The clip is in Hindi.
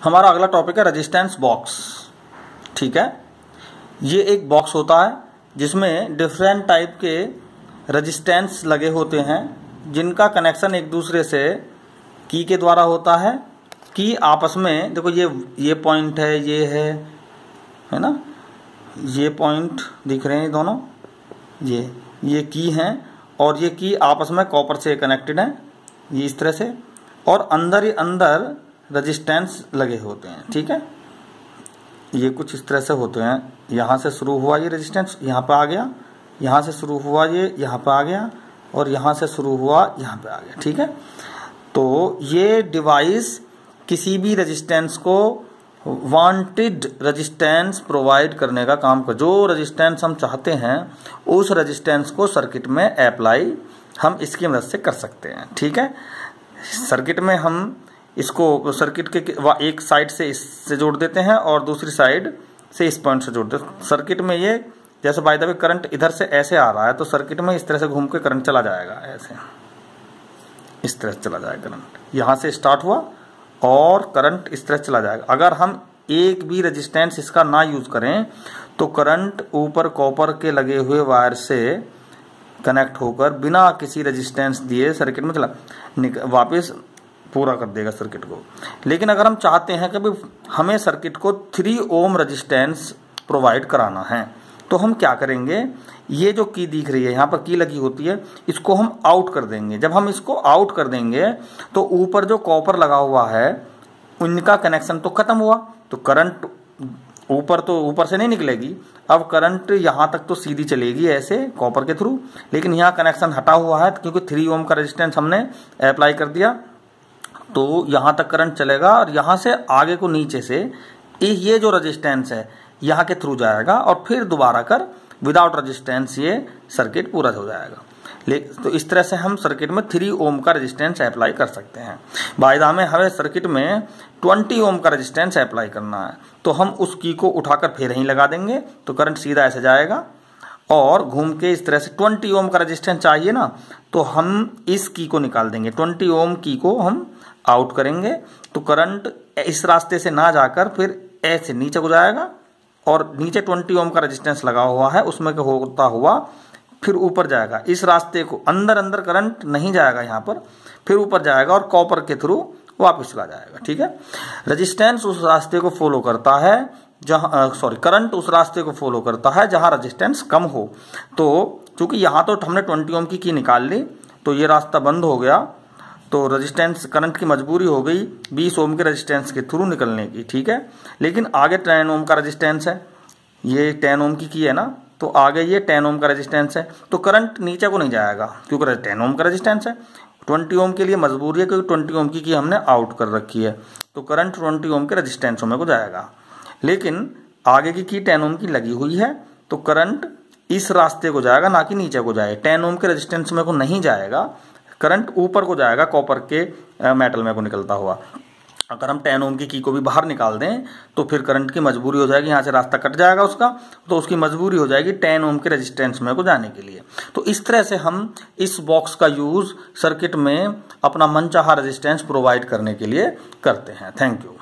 हमारा अगला टॉपिक है रेजिस्टेंस बॉक्स। ठीक है, ये एक बॉक्स होता है जिसमें डिफरेंट टाइप के रेजिस्टेंस लगे होते हैं जिनका कनेक्शन एक दूसरे से की के द्वारा होता है। की आपस में देखो ये पॉइंट है, ये है ना, ये पॉइंट दिख रहे हैं दोनों, ये की हैं और ये की आपस में कॉपर से कनेक्टेड है, ये इस तरह से, और अंदर ही अंदर रेजिस्टेंस लगे होते हैं। ठीक है, ये कुछ इस तरह से होते हैं। यहाँ से शुरू हुआ ये रेजिस्टेंस यहाँ पे आ गया, यहाँ से शुरू हुआ ये यहाँ पे आ गया, और यहाँ से शुरू हुआ यहाँ पे आ गया। ठीक है, तो ये डिवाइस किसी भी रेजिस्टेंस को वांटेड रेजिस्टेंस प्रोवाइड करने का काम कर, जो रेजिस्टेंस हम चाहते हैं उस रेजिस्टेंस को सर्किट में अप्लाई हम इसकी मदद से कर सकते हैं। ठीक है, सर्किट में हम इसको सर्किट के एक साइड से इससे जोड़ देते हैं और दूसरी साइड से इस पॉइंट से जोड़ देते हैं। सर्किट में ये जैसे बाय द वे करंट इधर से ऐसे आ रहा है तो सर्किट में इस तरह से घूम के करंट चला जाएगा, ऐसे इस तरह से चला जाएगा करंट। यहाँ से स्टार्ट हुआ और करंट इस तरह चला जाएगा। अगर हम एक भी रेजिस्टेंस इसका ना यूज करें तो करंट ऊपर कॉपर के लगे हुए वायर से कनेक्ट होकर बिना किसी रेजिस्टेंस दिए सर्किट में चला वापस पूरा कर देगा सर्किट को। लेकिन अगर हम चाहते हैं कि हमें सर्किट को 3 ओम रेजिस्टेंस प्रोवाइड कराना है तो हम क्या करेंगे, ये जो की दिख रही है यहाँ पर की लगी होती है, इसको हम आउट कर देंगे। जब हम इसको आउट कर देंगे तो ऊपर जो कॉपर लगा हुआ है उनका कनेक्शन तो खत्म हुआ, तो करंट ऊपर से नहीं निकलेगी। अब करंट यहाँ तक तो सीधी चलेगी ऐसे कॉपर के थ्रू, लेकिन यहाँ कनेक्शन हटा हुआ है क्योंकि 3 ओम का रेजिस्टेंस हमने अप्लाई कर दिया, तो यहाँ तक करंट चलेगा और यहाँ से आगे को नीचे से ये जो रेजिस्टेंस है यहाँ के थ्रू जाएगा और फिर दोबारा कर विदाउट रेजिस्टेंस ये सर्किट पूरा हो जाएगा। तो इस तरह से हम सर्किट में 3 ओम का रेजिस्टेंस अप्लाई कर सकते हैं। बायदा में हमें सर्किट में 20 ओम का रेजिस्टेंस अप्लाई करना है तो हम उस की को उठाकर फिर यहीं लगा देंगे तो करंट सीधा ऐसे जाएगा और घूम के इस तरह से 20 ओम का रेजिस्टेंस चाहिए ना, तो हम इस की को निकाल देंगे, 20 ओम की को हम आउट करेंगे तो करंट इस रास्ते से ना जाकर फिर ऐसे नीचे को जाएगा और नीचे 20 ओम का रेजिस्टेंस लगा हुआ है उसमें क्या होता हुआ फिर ऊपर जाएगा। इस रास्ते को अंदर करंट नहीं जाएगा यहाँ पर, फिर ऊपर जाएगा और कॉपर के थ्रू वापस चला जाएगा। ठीक है, रेजिस्टेंस उस रास्ते को फॉलो करता है जहाँ करंट उस रास्ते को फॉलो करता है जहाँ रेजिस्टेंस कम हो। तो चूंकि यहाँ तो हमने 20 ओम की निकाल ली तो ये रास्ता बंद हो गया, तो रेजिस्टेंस करंट की मजबूरी हो गई 20 ओम के रेजिस्टेंस के थ्रू निकलने की। ठीक है, लेकिन आगे 10 ओम का रेजिस्टेंस है, ये 10 ओम की है ना, तो आगे ये 10 ओम का रेजिस्टेंस है तो करंट नीचे को नहीं जाएगा क्योंकि 10 ओम का रेजिस्टेंस है। 20 ओम के लिए मजबूरी है क्योंकि 20 ओम की हमने आउट कर रखी है, तो करंट 20 ओम के रेजिस्टेंस में को जाएगा। लेकिन आगे की 10 ओम की लगी हुई है तो करंट इस रास्ते को जाएगा ना कि नीचे को जाए, 10 ओम के रेजिस्टेंस में को नहीं जाएगा, करंट ऊपर को जाएगा कॉपर के मेटल में को निकलता हुआ। अगर हम 10 ओम की को भी बाहर निकाल दें तो फिर करंट की मजबूरी हो जाएगी, यहाँ से रास्ता कट जाएगा उसका, तो उसकी मजबूरी हो जाएगी 10 ओम के रेजिस्टेंस में को जाने के लिए। तो इस तरह से हम इस बॉक्स का यूज सर्किट में अपना मनचाहा रेजिस्टेंस प्रोवाइड करने के लिए करते हैं। Thank you.